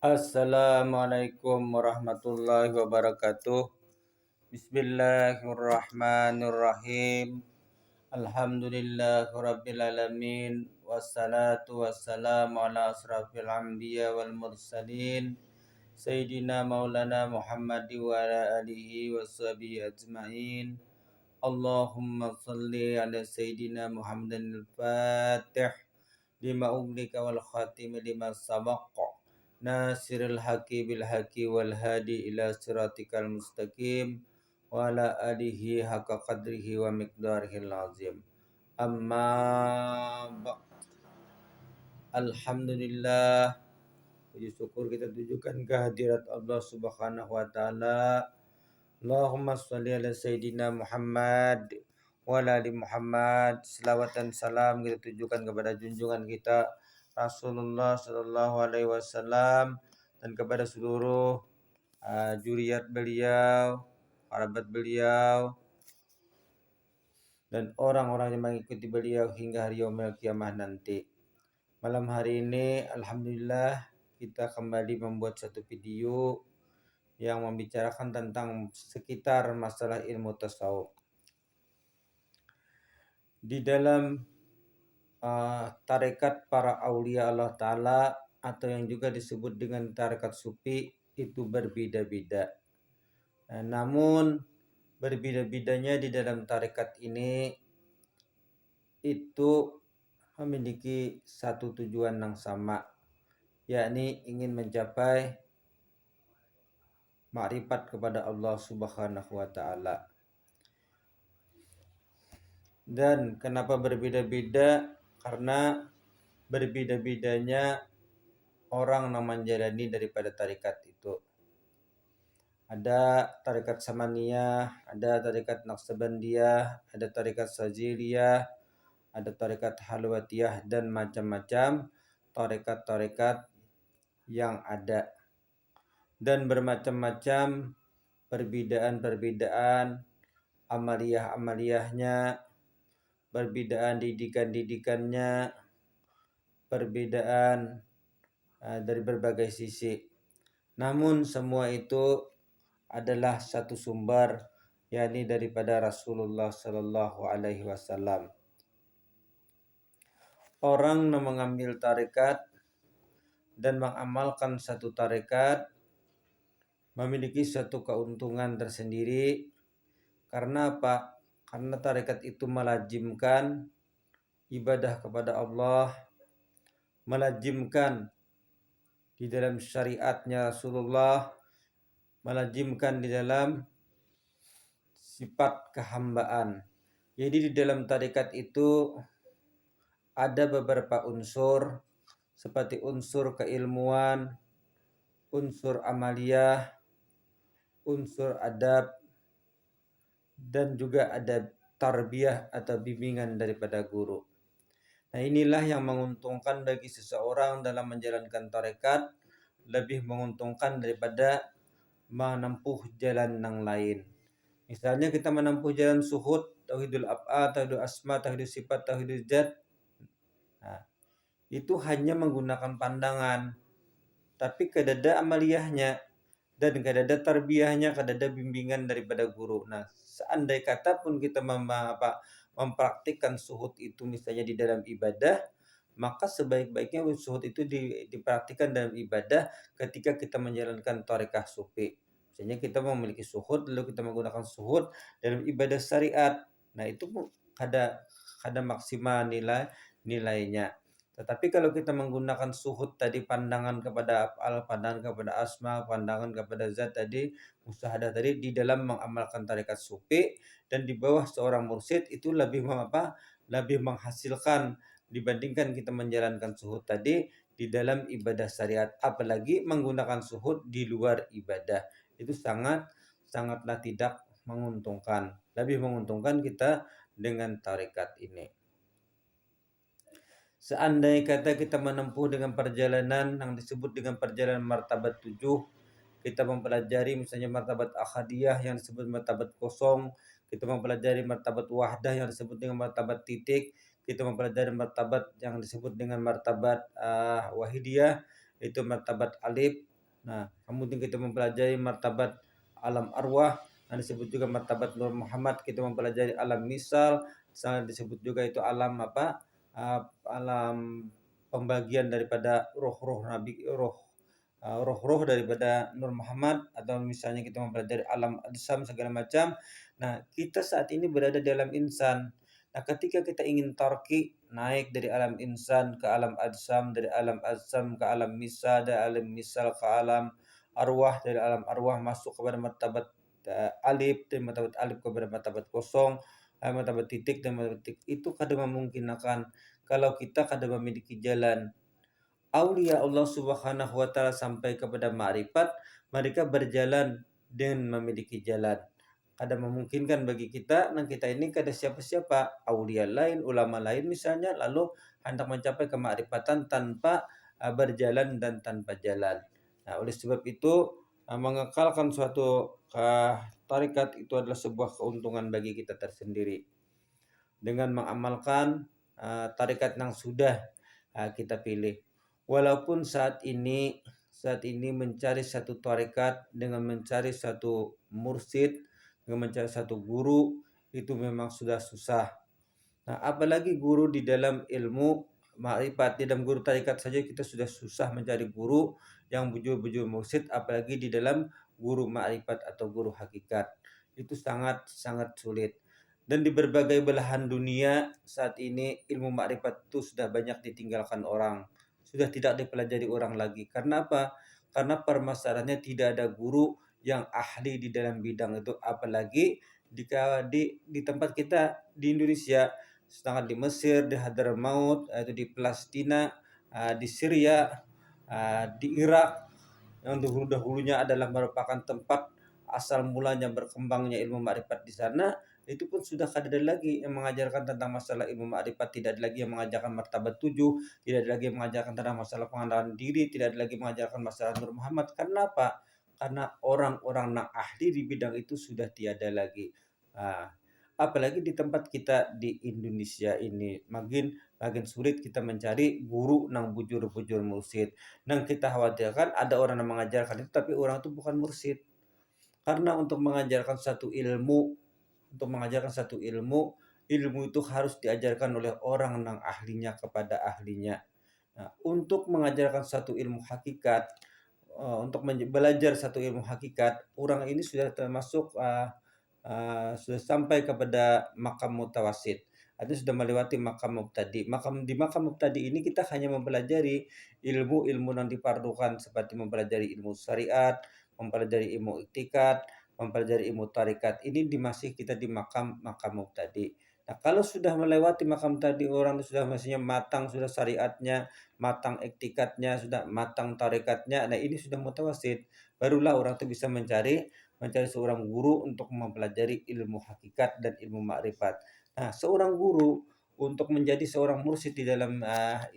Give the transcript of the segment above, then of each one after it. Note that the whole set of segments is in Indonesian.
Assalamualaikum warahmatullahi wabarakatuh. Bismillahirrahmanirrahim. Alhamdulillahirabbil alamin wassalatu wassalamu ala asrafil anbiya wal mursalin sayyidina maulana Muhammad wa ala alihi washabihi ajmain. Allahumma shalli ala sayyidina Muhammadin al-Fatih lima uglika wal khatimi lima sabaqa nasiril haqi bil haqi wal hadi ila siratikal mustaqim wa ala alihi haqqa qadrihi wa miqdarihil azim. Amma alhamdulillah, puji syukur kita tujukan kehadirat Allah Subhanahu wa taala. Allahumma sholli ala sayyidina Muhammad wa ala ali Muhammad. Selawat dan salam kita tujukan kepada junjungan kita Rasulullah sallallahu alaihi wasallam dan kepada seluruh zuriat beliau, kerabat beliau dan orang-orang yang mengikuti beliau hingga hari yaumil kiamah nanti. Malam hari ini alhamdulillah kita kembali membuat satu video yang membicarakan tentang sekitar masalah ilmu tasawuf. Di dalam tarekat para aulia Allah Ta'ala atau yang juga disebut dengan tarekat sufi itu berbeda-beda. Namun berbeda-bedanya di dalam tarekat ini itu memiliki satu tujuan yang sama, yakni ingin mencapai makrifat kepada Allah Subhanahu wa taala. Dan kenapa berbeda-beda? Karena berbeda-bedanya orang yang menjalani daripada tarekat itu. Ada tarekat Samaniyah, ada tarekat Naqsabandiyah, ada tarekat Saziliyah, ada tarekat Halwatiyah dan macam-macam tarekat-tarekat yang ada. Dan bermacam-macam perbedaan-perbedaan amaliyah-amaliyahnya, perbedaan didikan-didikannya, perbedaan dari berbagai sisi. Namun semua itu adalah satu sumber, yakni daripada Rasulullah sallallahu alaihi wasallam. Orang yang mengambil tarekat dan mengamalkan satu tarekat memiliki suatu keuntungan tersendiri. Karena apa? Karena tarekat itu melazimkan ibadah kepada Allah, melazimkan di dalam syariatnya Rasulullah, melazimkan di dalam sifat kehambaan. Jadi di dalam tarekat itu ada beberapa unsur seperti unsur keilmuan, unsur amaliyah, unsur adab, dan juga ada tarbiyah atau bimbingan daripada guru. Nah, inilah yang menguntungkan bagi seseorang dalam menjalankan tarekat, lebih menguntungkan daripada menempuh jalan yang lain. Misalnya kita menempuh jalan suhud, tauhidul af'al, tauhidul asma, tauhidul sifat, tauhidul zat. Nah, itu hanya menggunakan pandangan, tapi kadada amaliyahnya dan kadada tarbiyahnya, kadada bimbingan daripada guru. Nah, seandai kata pun kita mempraktikkan suhud itu misalnya di dalam ibadah, maka sebaik-baiknya suhud itu dipraktikkan dalam ibadah ketika kita menjalankan tarekah sufi. Misalnya kita memiliki suhud lalu kita menggunakan suhud dalam ibadah syariat. Nah, itu ada maksimal nilainya. Tetapi kalau kita menggunakan suhud tadi, pandangan kepada af'al, pandangan kepada asma, pandangan kepada zat tadi, musyahadah tadi di dalam mengamalkan tarekat sufi dan di bawah seorang mursyid, itu lebih menghasilkan dibandingkan kita menjalankan suhud tadi di dalam ibadah syariat, apalagi menggunakan suhud di luar ibadah. Itu sangatlah tidak menguntungkan. Lebih menguntungkan kita dengan tarekat ini. Seandai kata kita menempuh dengan perjalanan yang disebut dengan perjalanan martabat 7, kita mempelajari misalnya martabat ahadiyah yang disebut martabat kosong, kita mempelajari martabat wahdah yang disebut dengan martabat titik, kita mempelajari martabat yang disebut dengan martabat wahidiyah, itu martabat alif. Nah, kemudian kita mempelajari martabat alam arwah, nah disebut juga martabat Nur Muhammad, kita mempelajari alam misal, misalnya disebut juga itu alam apa? Alam pembagian daripada roh-roh nabi, roh-roh daripada Nur Muhammad, atau misalnya kita mempelajari alam ajsam segala macam. Nah, kita saat ini berada di alam insan. Nah, ketika kita ingin tarqi, naik dari alam insan ke alam ajsam, dari alam ajsam ke alam misal, dari alam misal ke alam arwah, dari alam arwah masuk kepada martabat alif, dari martabat alif kepada martabat kosong, martabat titik dan martabat titik, itu kadang memungkinkan kalau kita kadang memiliki jalan. Aulia Allah Subhanahu wa taala sampai kepada ma'rifat, mereka berjalan dengan memiliki jalan. Ada memungkinkan bagi kita, dan kita ini kada siapa-siapa, aulia lain, ulama lain misalnya, lalu hendak mencapai kemakrifatan tanpa berjalan dan tanpa jalan. Nah, oleh sebab itu mengekalkan suatu tarikat itu adalah sebuah keuntungan bagi kita tersendiri. Dengan mengamalkan tarikat yang sudah kita pilih. Walaupun saat ini mencari satu tarekat dengan mencari satu mursyid, dengan mencari satu guru, itu memang sudah susah. Nah, apalagi guru di dalam ilmu ma'rifat, di dalam guru tarekat saja kita sudah susah mencari guru yang bujur-bujur mursyid, apalagi di dalam guru ma'rifat atau guru hakikat. Itu sangat-sangat sulit. Dan di berbagai belahan dunia saat ini ilmu ma'rifat itu sudah banyak ditinggalkan orang. Sudah tidak dipelajari orang lagi. Karena apa? Karena permasalahannya tidak ada guru yang ahli di dalam bidang itu. Apalagi di tempat kita di Indonesia, sedangkan di Mesir, di Hadramaut, itu di Palestina, di Syria, di Irak, yang dahulu-dahulunya adalah merupakan tempat asal mulanya berkembangnya ilmu ma'rifat di sana, itu pun sudah kada ada lagi yang mengajarkan tentang masalah ilmu ma'rifat, tidak ada lagi yang mengajarkan martabat 7, tidak ada lagi yang mengajarkan tentang masalah pengenalan diri, tidak ada lagi mengajarkan masalah Nur Muhammad. Karena apa? Karena orang-orang yang ahli di bidang itu sudah tiada lagi. Apalagi di tempat kita di Indonesia ini, makin sulit kita mencari guru nang bujur-bujur mursyid. Nang kita khawatirkan ada orang yang mengajarkan itu tapi orang itu bukan mursyid. Karena untuk mengajarkan satu ilmu, ilmu itu harus diajarkan oleh orang yang ahlinya kepada ahlinya. Nah, untuk mengajarkan satu ilmu hakikat, untuk belajar satu ilmu hakikat, orang ini sudah termasuk sudah sampai kepada makam mutawasid. Artinya sudah melewati makam mubtadi. Di makam mubtadi ini kita hanya mempelajari ilmu-ilmu yang dipardukan seperti mempelajari ilmu syariat, mempelajari ilmu iktikad, mempelajari ilmu tarikat. Ini masih kita di makam mubtadi. Nah, kalau sudah melewati makam tadi, orang sudah maksudnya matang, sudah syariatnya, matang iktikadnya, sudah matang tarikatnya. Nah, ini sudah mutawasid. Barulah orang itu bisa mencari seorang guru untuk mempelajari ilmu hakikat dan ilmu makrifat. Nah, seorang guru untuk menjadi seorang mursyid di dalam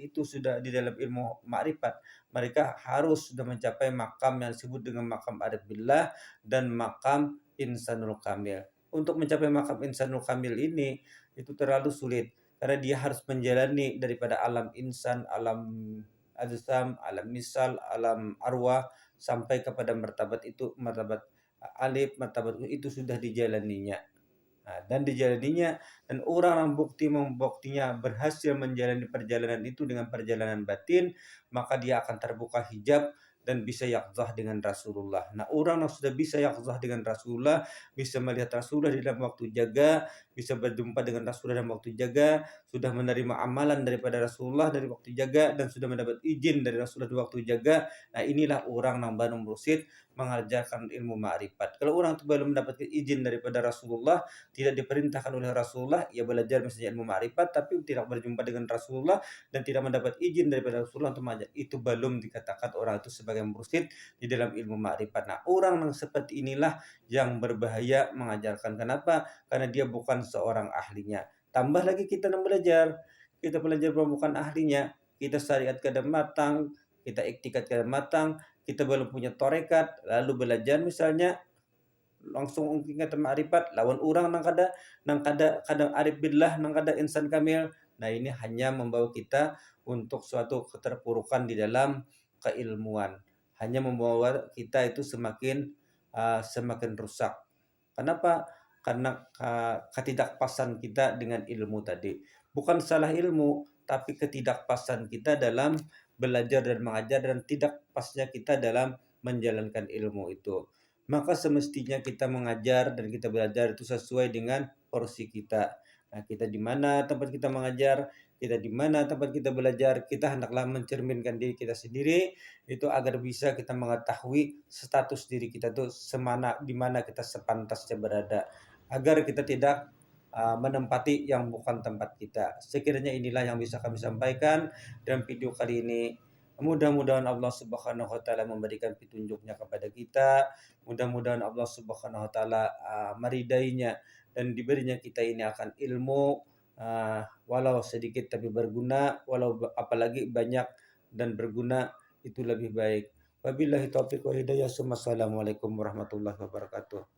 itu sudah di dalam ilmu makrifat, mereka harus sudah mencapai makam yang disebut dengan makam arif billah dan makam insanul kamil. Untuk mencapai makam insanul kamil ini itu terlalu sulit karena dia harus menjalani daripada alam insan, alam ajsam, alam misal, alam arwah sampai kepada martabat itu, martabat alif, martabat itu sudah dijalaninya. Nah, dan orang yang membuktinya berhasil menjalani perjalanan itu dengan perjalanan batin, maka dia akan terbuka hijab dan bisa yaqzah dengan Rasulullah. Nah, orang yang sudah bisa yaqzah dengan Rasulullah, bisa melihat Rasulullah di dalam waktu jaga, bisa berjumpa dengan Rasulullah dalam waktu jaga, sudah menerima amalan daripada Rasulullah dari waktu jaga, dan sudah mendapat izin dari Rasulullah di waktu jaga. Nah, inilah orang yang baru mursyid mengajarkan ilmu ma'rifat. Kalau orang itu belum mendapatkan izin daripada Rasulullah, tidak diperintahkan oleh Rasulullah, ia belajar misalnya ilmu ma'rifat tapi tidak berjumpa dengan Rasulullah dan tidak mendapat izin daripada Rasulullah untuk mengajar, itu belum dikatakan orang itu sebagai mursyid di dalam ilmu ma'rifat. Nah, orang yang seperti inilah yang berbahaya mengajarkan. Kenapa? Karena dia bukan seorang ahlinya. Tambah lagi kita belajar bukan ahlinya, kita syariat kadang matang, kita iktikad kadang matang, kita belum punya torekat, lalu belajar misalnya langsung ingat ma'rifat lawan orang nang kada arif billah, nang kada insan kamil. Nah, ini hanya membawa kita untuk suatu keterpurukan di dalam keilmuan, hanya membawa kita itu semakin rusak. Kenapa? Karena ketidakpasan kita dengan ilmu tadi. Bukan salah ilmu, tapi ketidakpasan kita dalam belajar dan mengajar dan tidak pasnya kita dalam menjalankan ilmu itu. Maka semestinya kita mengajar dan kita belajar itu sesuai dengan porsi kita. Nah, kita di mana tempat kita mengajar, kita di mana tempat kita belajar, kita hendaklah mencerminkan diri kita sendiri itu agar bisa kita mengetahui status diri kita tuh di mana kita sepantasnya berada, agar kita tidak menempati yang bukan tempat kita. Sekiranya inilah yang bisa kami sampaikan dalam video kali ini. Mudah-mudahan Allah Subhanahu wa taala memberikan petunjuknya kepada kita. Mudah-mudahan Allah Subhanahu wa taala meridainya dan diberinya kita ini akan ilmu walau sedikit tapi berguna, apalagi banyak dan berguna itu lebih baik. Wabillahi taufiq wa hidayah. Assalamualaikum warahmatullahi wabarakatuh.